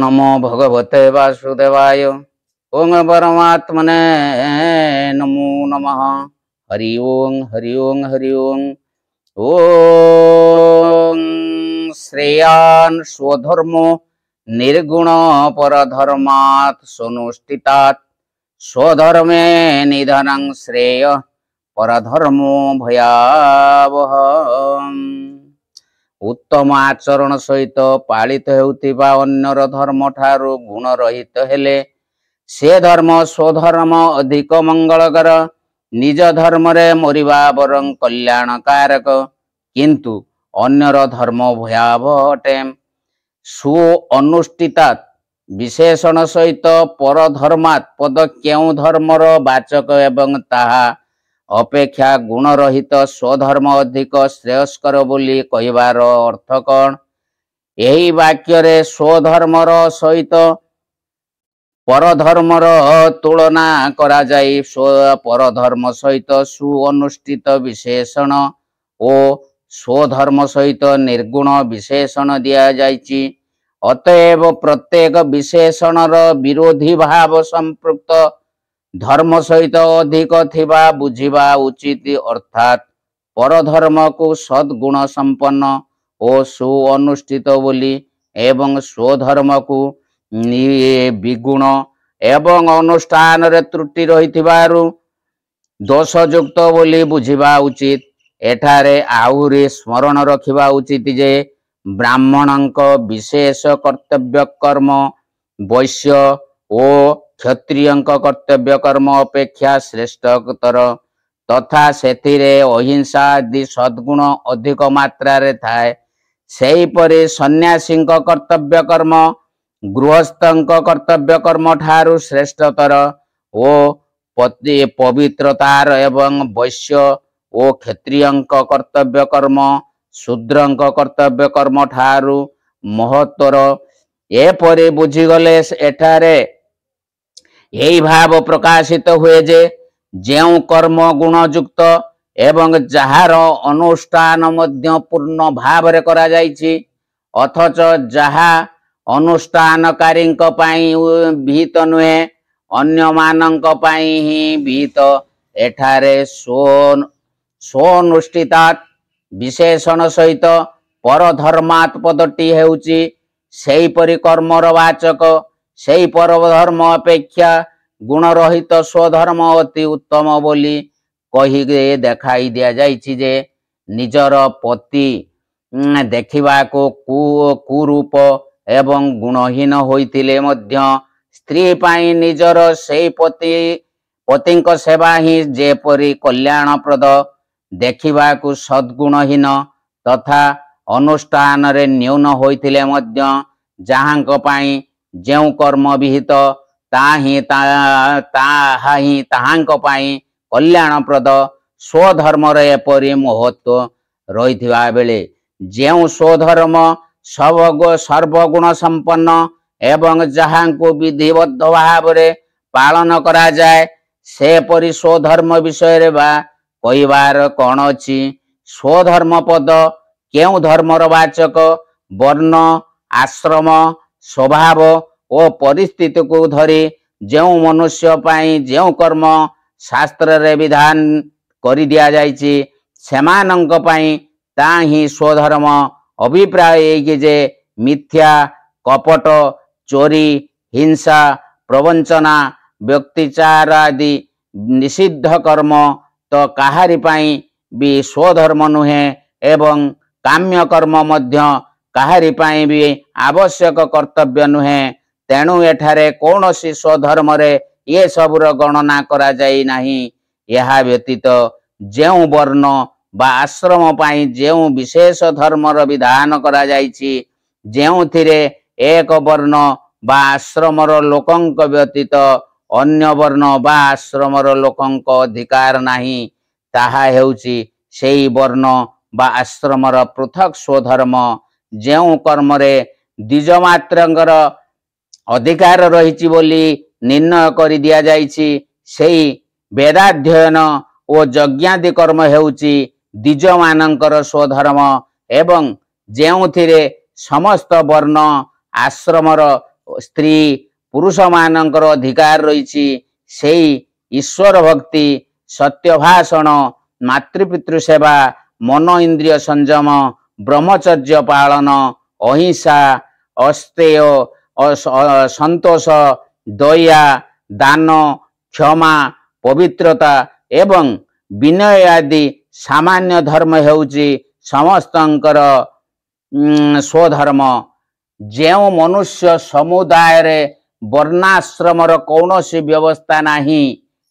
नमो भगवते वासुदेवाय। ओं परमात्मने नमो नमः। हरि ओं हरि ओं हरि ओं। ओं श्रेयान् स्वधर्मो निर्गुण परधर्मात् सुनुष्ठितात् स्वधर्मे निधनं श्रेय परधर्मो भयावह। उत्तम आचरण सहित पालित हेउथिबा अन्यर धर्म ठारू गुण रहित हेले से धर्म स्वधर्म अधिक मंगलकर। निज धर्म रे मरिबा बरं कल्याणकारक किंतु अन्यर धर्म भयावह अटे। सु अनुष्ठितात् विशेषण सहित परधर्मात् पद केउ धर्मर वाचक एवं ताहा अपेक्षा गुण रहित स्वधर्म अधिक श्रेयस्कर बोली कहिबार अर्थ कौन? यही वाक्य रे स्वधर्मर सहित परधर्मर तुलना करा जाई। परधर्म सहित सुअनुष्ठित विशेषण ओ स्वधर्म सहित निर्गुण विशेषण दिया जाइछि। अतएव प्रत्येक विशेषणर विरोधी भाव संपृक्त धर्म सहित अधिक थिबा बुझिबा उचित। अर्थात परधर्म को सद्गुण संपन्न ओ सुअनुष्ठित बोली एवं स्वधर्म को विगुण एवं अनुष्ठान रे त्रुटि रहिथिबारु दोषयुक्त बोली बुझिबा उचित। एठारे आहुरी स्मरण रखिबा उचित जे ब्राह्मणंक विशेष कर्तव्य कर्म वैश्य ओ क्षत्रियंक कर्तव्य कर्म अपेक्षा श्रेष्ठतर तथा सेथिरे अहिंसा आदि सद्गुण अधिक मात्रा रे थाए। सेहीपरि सन्यासींक कर्तव्य कर्म गृहस्थंक कर्तव्य कर्म ठारू श्रेष्ठतर ओ पवित्रतार एवं वैश्य ओ क्षत्रियंक कर्तव्य कर्म शूद्रंक कर्तव्य कर्म ठारू महत्तर। एपरि बुझिगले एठारे यही भाव प्रकाशित हुए जे जेउ कर्म गुणयुक्त एवं जहार अनुष्ठान मध्य पूर्ण भाव रे करा जाइछि अथच जहा अनुष्ठानकारींक पाई विहित नुहे अन्य मानंक पाई ही विहित। एठारे स्वनुष्ठितात् विशेषण सहित परधर्मात् पदटी हेउछि सेहीपरि कर्मर वाचक। सेही परधर्म अपेक्षा गुण रहित स्वधर्म अति उत्तम बोली कही देखाई दिया जाइछि जे निजर पति देखिबा को कुरूप एवं गुणहीन होइतिले मध्य स्त्री पाई निजर सेही पतिंक सेवा ही जेपरि कल्याणप्रद देखिबा को सद्गुणहीन तथा अनुष्ठान रे न्यून होइतिले मध्य जहांक पाई जेउ कर्म विहित ताही ताहांक पाई कल्याणप्रद स्वधर्म रे एपरि महत्व रहिथिबा बेले जेउ स्वधर्म सर्वगुण संपन्न एवं जहांको विधिबद्ध भाव रे पालन करा जाए सेपरि स्वधर्म विषय रे बा कहिबार कौन अछि? स्वधर्म पद केउ धर्मर वाचक वर्ण आश्रम स्वभाव ओ परिस्थिति को धरी जेउ मनुष्य पाई जेउ कर्म शास्त्र रे विधान करि दिया जाइछि सेमानंक पाई ताही स्वधर्म। अभिप्राय कि जे मिथ्या कपट चोरी हिंसा प्रवंचना व्यक्तिचार आदि निषिद्ध कर्म तो काहारी पाई भी स्वधर्म नुहे एवं काम्य कर्म मध्य काहारी पाई भी आवश्यक कर्तव्य नुहे। तेणु एठारे कौनसी स्वधर्म रे ये सबुर गणना करा जाई नाही। यहा व्यतीत जेउ वर्ण बा आश्रम पाई जेउ विशेष धर्मर विधान करा जाइछि जेउथिरे एक वर्ण बा आश्रमर लोकंक व्यतीत अन्य वर्ण बा आश्रमर लोकंक अधिकार नाही ताहा हेउछि सेही वर्ण बा आश्रमर पृथक स्वधर्म। जेउ कर्म रे द्विज मात्रंकर अधिकार रहिछि बोली निर्णय करि दिया जाइछि सेही वेदाध्ययन ओ यज्ञादि कर्म हेउछि द्विज मानंकर स्वधर्म एवं जेउथिरे समस्त वर्ण आश्रमर स्त्री पुरुष मानकर अधिकार रही ईश्वर भक्ति सत्य भाषण मातृपितृ सेवा मन इंद्रिय संयम ब्रह्मचर्य पालन अहिंसा अस्तेय संतोष दया दान क्षमा पवित्रता एवं विनय आदि सामान्य धर्म हेउची समस्तंकर स्वधर्म। जेउ मनुष्य समुदाय रे वर्णाश्रमर कौनसी व्यवस्था नाही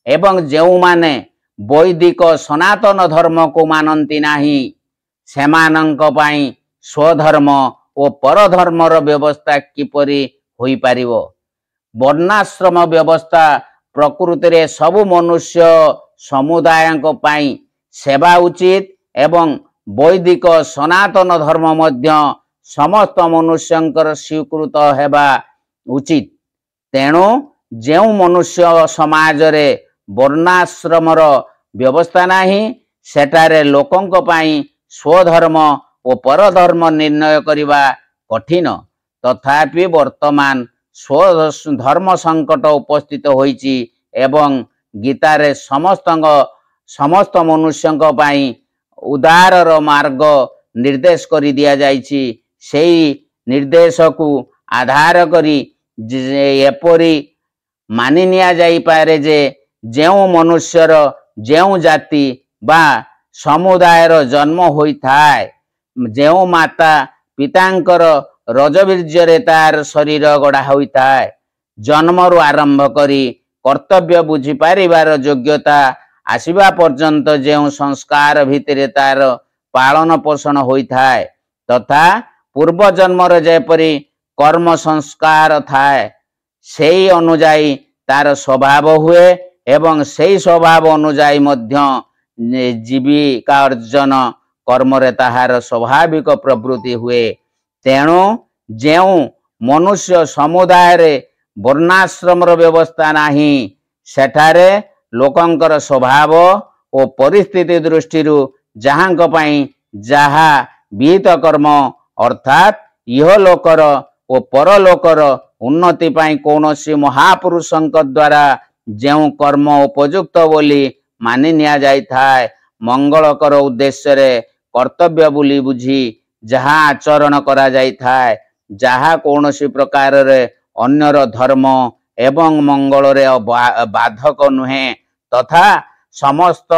एवं जेउ माने वैदिक सनातन धर्म को मानती नाही सेमानंक पाई स्वधर्म और परधर्मर व्यवस्था किपरि होई पारिबो। वर्णाश्रम व्यवस्था प्रकृति रे सबु मनुष्य समुदायक पाई सेवा उचित एवं वैदिक सनातन धर्म मध्य समस्त मनुष्यंकर स्वीकृत हेबा उचित। तेणु जेउ मनुष्य समाज रे वर्णाश्रमर व्यवस्था नाही सेटारे लोकंक पाई स्वधर्म और परधर्म निर्णय करिबा कठिन। तथापि वर्तमान स्वधर्म संकट उपस्थित होईची एवं गीतारे समस्त मनुष्यंक पाई उदारर मार्ग निर्देश करि दिया जाइछि। सेई निर्देश को आधार करी एपरी मानि निया जाई पारे जे जेउ मनुष्यर जेउ जाति बा समुदायर जन्म होई थाए जेउ माता पितांकर रजवीर्य तार शरीर गढ़ा होई थाए जन्मरु आरंभ करी कर्तव्य बुझी पारिबार योग्यता आसीबा पर्यंत जेउ संस्कार भितरे तार पालन पोषण होई थाए तथा पूर्व जन्मर जेपरी कर्म संस्कार थाए सेई अनुजाई तार स्वभाव हुए एवं सेई स्वभाव अनुजाई मध्य जीविका अर्जन कर्म रे ताहार स्वाभाविक प्रवृत्ति हुए। तेणु जेउ मनुष्य समुदाय रे वर्णाश्रमर व्यवस्था नाही सेठारे लोकंकर स्वभाव और परिस्थिति दृष्टि जहांक पाई जहा विहित कर्म अर्थात इह लोकर और परलोकर उन्नति पाई कौनसी महापुरुषंक द्वारा जेउ कर्म उपयुक्त बोली मानि निया जाई थाए मंगलकर उद्देश्य रे कर्तव्य बोली बुझी जहा आचरण करा जाई थाए जहा कौनसी प्रकार रे अन्यर धर्म एवं मंगल रे बाधक नुहे तथा समस्त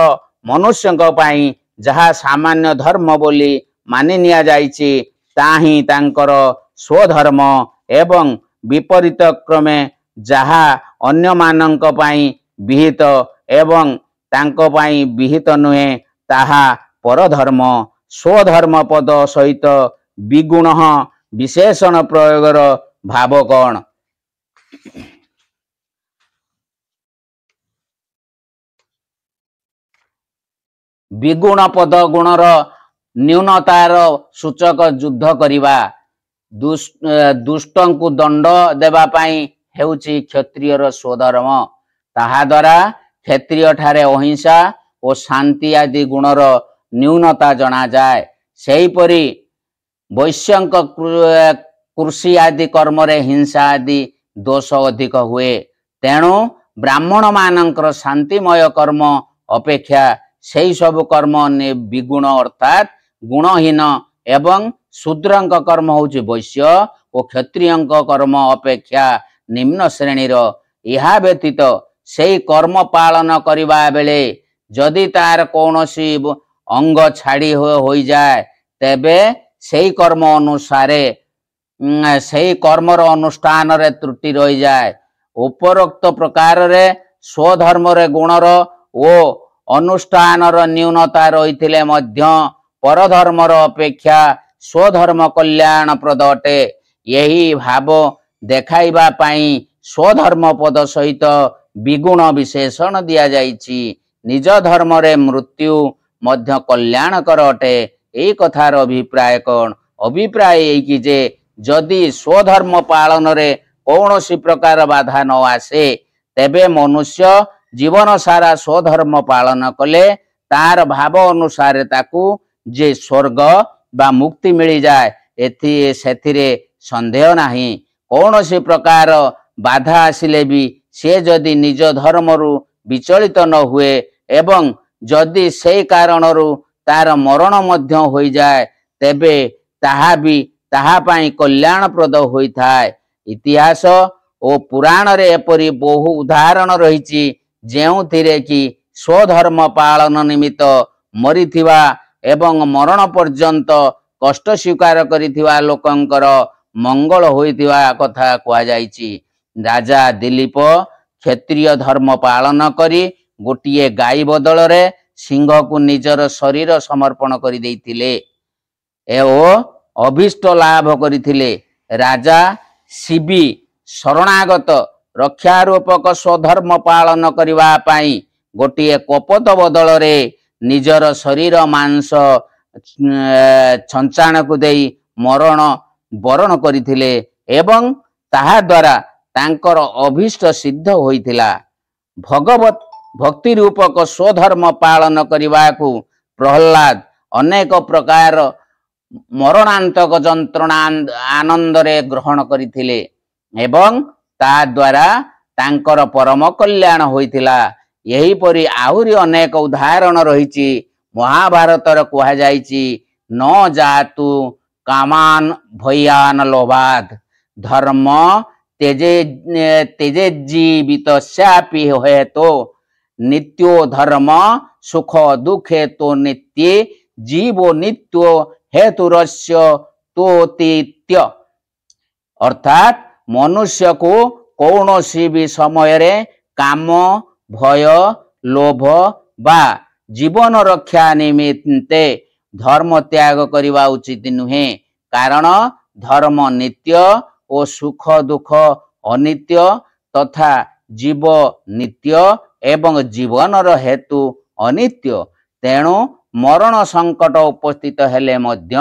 मनुष्यंक पाई जहा सामान्य धर्म बोली मानि निया जाइछि ताही तांकर स्वधर्म एवं विपरीत क्रमे जहा अन्य मानंक पाई विहित एवं तांको पाई विहित नुहे ताहा परधर्म। स्वधर्म पद सहित विगुण विशेषण प्रयोगर भाव कौन? विगुण पद गुणर न्यूनतार सूचक युद्ध करिबा दुष्टंकु दंड देबा पाई हेउची क्षत्रियर स्वधर्म। ताहा द्वारा क्षत्रिय ठारे अहिंसा और शांति आदि गुणर न्यूनता जना जाए। सेहीपरि वैश्यंक कृषि आदि कर्म रे हिंसा आदि दोष अधिक हुए। तेणु ब्राह्मण मानकर शांतिमय कर्म अपेक्षा सेही सब कर्म विगुण अर्थात गुणहीन एवं शूद्रंक कर्म होउची वैश्य और क्षत्रियंक कर्म अपेक्षा निम्न श्रेणीर। यहा व्यतीत सेही कर्म पालन करिबा बेले जदि तार कौनसी अंग छाड़ी होई जाए तेबे सेही कर्म अनुसारे सेही कर्मर अनुष्ठान रे त्रुटि रही जाए। उपरोक्त प्रकार रे स्वधर्म रे गुणर ओ अनुष्ठानर न्यूनता रही मध्य परधर्मर अपेक्षा स्वधर्म कल्याण प्रद अटे। यही भाव देखाइबा पाई स्वधर्म पद सहित विगुण विशेषण दिया जाइछि। निज धर्म रे मृत्यु मध्य कल्याणकर अटे। एई कथार अभिप्राय कौन? अभिप्राय एई कि जे जदि स्वधर्म पालन रे कौनसी प्रकार बाधा न आसे तेबे मनुष्य जीवन सारा स्वधर्म पालन कले तार भाव अनुसार ताकू जे स्वर्ग बा मुक्ति मिली जाए एथि सेथिरे संदेह नाही। कौन सी प्रकार बाधा आसिले भी से जदि निज धर्मरु विचलित न हुए एवं जदि से कारणरु तार मरण मध्य होई जाए तेबे ताहा भी ताहा पाई कल्याणप्रद होइथाय। इतिहास ओ पुराण रे एपरि बहु उदाहरण रहिछि जेउथिरे कि स्वधर्म पालन निमित्त मरिथिबा एवं मरण पर्यंत कष्ट स्वीकार करिथिबा लोकंकर मंगल होइथिबा कथा कुआ जाइछि। राजा दिलीप क्षत्रिय धर्म पालन करी गोटिए गाई बदल रे सिंह को निजर शरीर समर्पण करि देइथिले एओ अभिष्ट लाभ करिथिले। राजा शिबी शरणागत रक्षारूपक स्वधर्म पालन करिवा पाई गोटिए कपत बदल रे निजर शरीर मांस छंचाण को देई मरण वरण करिथिले एवं ताहा द्वारा तांकर अभिष्ट सिद्ध होइथिला। भगवत भक्ति रूपक स्वधर्म पालन करिवाकु प्रहलाद अनेक प्रकार मरणांतक जंत्रणा आनंद रे ग्रहण करिथिले एवं ता द्वारा तांकर परम कल्याण होइथिला। यही परि आहुरी अनेक उदाहरण रहिछि। महाभारत रे कुहा जाइछि न जातु कामान भयान लोभाद धर्म तेजे जीवितस्यापि हेतो नित्यो धर्म सुख दुखे तो नित्ये जीवो नित्यो हेतुरस्य तोतित्य। अर्थात मनुष्य को कौनसी भी समय रे काम भय लोभ बा जीवन रक्षा निमित्ते धर्म त्याग करिवा उचित नुहे कारण धर्म नित्य और सुख दुख अनित्य तथा जीव नित्य एवं जीवनर हेतु अनित्य। तेणु मरण संकट उपस्थित हेले मध्य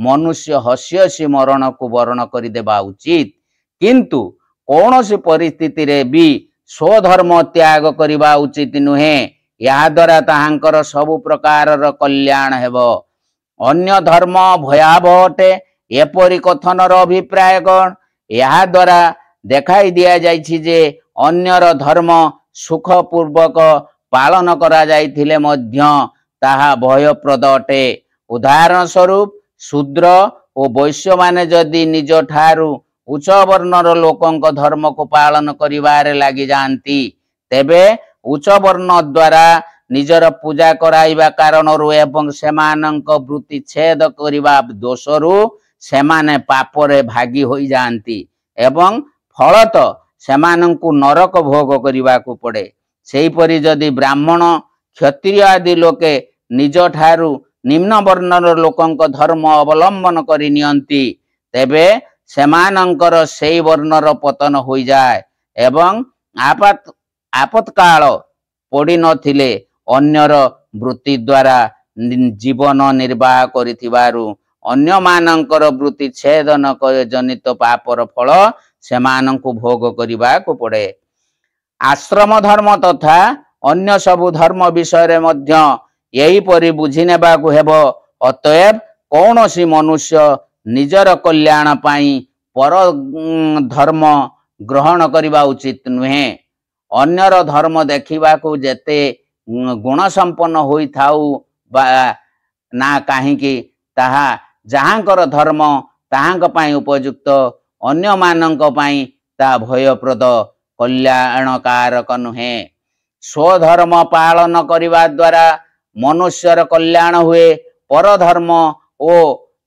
मनुष्य हसी हसी मरण को वरण करिदेबा उचित किंतु कौनसी परिस्थिति रे भी स्वधर्म त्याग करिबा उचित नुहे। या द्वारा ताहांकर सबु प्रकार कल्याण हेबो। अन्य धर्म भयावह अटे एपरि कथनर अभिप्राय कौन। या द्वारा देखाई दिया जाइछि जे अन्यर धर्म सुख पूर्वक पालन करा जाइथिले मध्य ताहा भयप्रद अटे। उदाहरण स्वरूप शूद्र और वैश्य माने जदि निज ठारू उच्च वर्णर लोकंक धर्म को पालन करिवारे लागि जांती तेबे उच्च वर्ण द्वारा निजर पूजा कराइबा कारणरू एवं सेमानंक वृत्ति छेद करिबा दोषरू सेमाने पापरे भागी होई जांती एवं फलत सेमानंकु नरक भोग करिबा को पड़े। सेही परि जदि ब्राह्मण क्षत्रिय आदि लोके निज ठारू निम्न वर्णर लोकंक धर्म अवलंबन करि नियंती तेबे सेमानंकर सेही वर्णर पतन होई जाए एवं आपत्काल पड़ी नथिले अन्यर वृत्ति द्वारा जीवन निर्वाह करिथिबारु अन्य मानंकर वृत्ति छेदन जनित पापर फल सेमानंकु भोग करिबा को पड़े। आश्रम धर्म तथा अन्य सबु धर्म विषय रे मध्य यही परि बुझी नेबा को हेबो। अतएव कौनसी मनुष्य निजर कल्याण पाई पर धर्म ग्रहण करिबा उचित नुहे। अन्यर धर्म देखिबा को जेते गुण संपन्न होई थाउ बा ना काहीकि ताहा जहाँकर धर्म ताहांक पाई उपयुक्त अन्य मानंक पाई ता भयप्रद कल्याणकारक नुहे। स्वधर्म पालन करिबा द्वारा मनुष्यर कल्याण हुए। पर धर्म ओ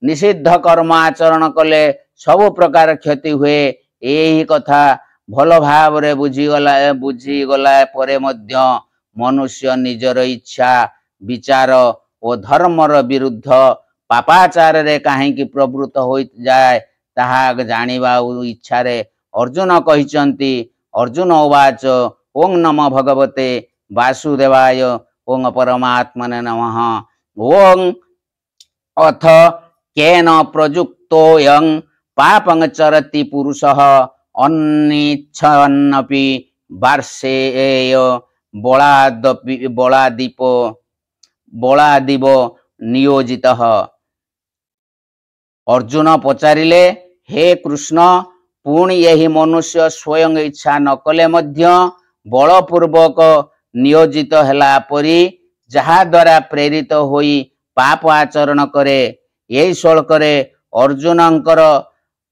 निषिद्ध कर्म आचरण कले सब प्रकार क्षति हुए। यही कथा भल भाव रे बुझीगला परे मध्य मनुष्य निजर इच्छा विचार और धर्मर विरुद्ध पापाचार रे काहीकि प्रवृत्त हो जाए ताहा जानिबा इच्छा रे अर्जुन कहिचंती। अर्जुन उवाच ओं नमो भगवते वासुदेवाय ओं परमात्मने नमः। ओं अथ केन प्रयुक्तोऽयं पापं चरति पुरुषः अन्निच्छन्नपि वार्षेय बलादिव नियोजितः। अर्जुन पचारिले हे कृष्ण पुणी यही मनुष्य स्वयं इच्छा न कले मध्य बलपूर्वक नियोजित हैला परी जहा द्वारा प्रेरित होई पाप आचरण करे। यही श्लोकरे अर्जुनंकर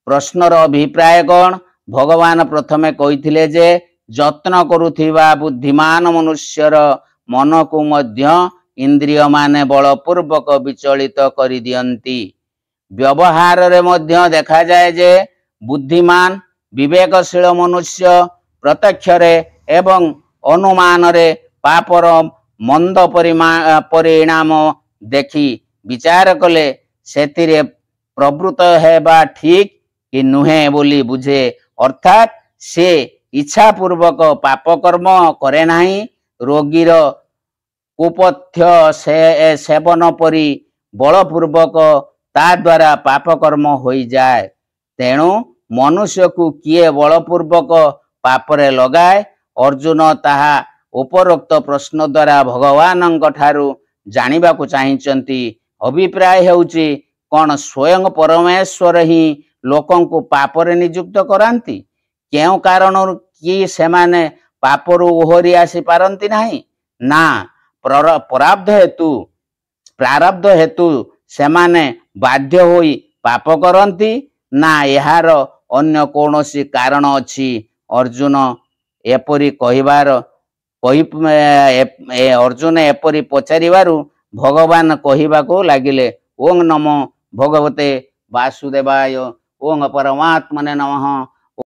प्रश्नर अभिप्राय कौन? भगवान प्रथमे कहिथिले जे जत्न करुथिबा बुद्धिमान मनुष्यर मन को मध्य इंद्रिय माने बलपूर्वक विचलित करि दियंती। व्यवहार रे मध्य देखा जाए जे बुद्धिमान विवेकशील मनुष्य प्रत्यक्ष रे एवं अनुमान रे पापर मंद परिणाम देखि विचार कले सेतिरे प्रवृत्त हेबा ठीक कि नुहे बोली बुझे। अर्थात से इच्छा पूर्वक पाप कर्म करे नाही। रोगीर कुपथ्य सेवन परी बलपूर्वक ता द्वारा पाप कर्म हो जाए। तेणु मनुष्य को किए बलपूर्वक पापरे लगाए। अर्जुन ताहा उपरोक्त प्रश्न द्वारा भगवान ठारू जानिबा को चाहिचंती। अभिप्राय हेउची कौन स्वयं परमेश्वर ही लोकं को पापरे नियुक्त करांती? क्यों कारण कि सेमाने पापरु ओहरी आसी पारंती नाही? ना प्रारब्ध हेतु सेमाने बाध्य होई पाप करंती ना यार अन्य कौनसी कारण अछि? अर्जुन एपरी कहिबार अर्जुन एपरी पचारिबारु भगवान कहिबाको लागिले ओं नमो भगवते वासुदेवाय ओं परमात्मने नमः।